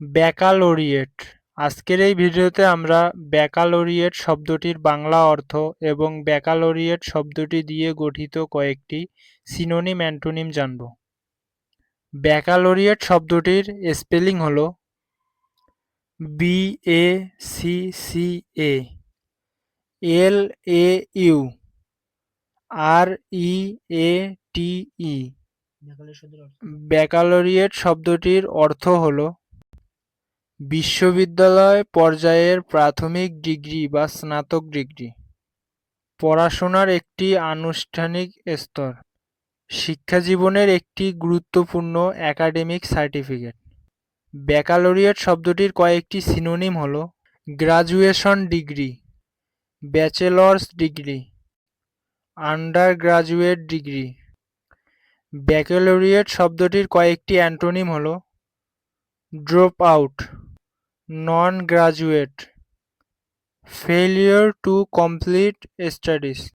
ব্যাকালোরিয়েট। আজকের এই ভিডিওতে আমরা ব্যাকালোরিয়েট শব্দটির বাংলা অর্থ এবং ব্যাকালোরিয়েট শব্দটি দিয়ে গঠিত কয়েকটি সিনোনিম অ্যান্টোনিম জানব। ব্যাকালোরিয়েট শব্দটির স্পেলিং হল BACCA LAU REATE। ব্যাকালোরিয়েট শব্দটির অর্থ হল বিশ্ববিদ্যালয় পর্যায়ের প্রাথমিক ডিগ্রি বা স্নাতক ডিগ্রি, পড়াশোনার একটি আনুষ্ঠানিক স্তর, শিক্ষাজীবনের একটি গুরুত্বপূর্ণ একাডেমিক সার্টিফিকেট। ব্যাকালোরিয়েট শব্দটির কয়েকটি সিনোনিম হল graduation degree, bachelors degree, undergraduate degree. Baccalaureate শব্দটির কয়েকটি অ্যান্টোনিম হল drop out, non-graduate, failure to complete studies।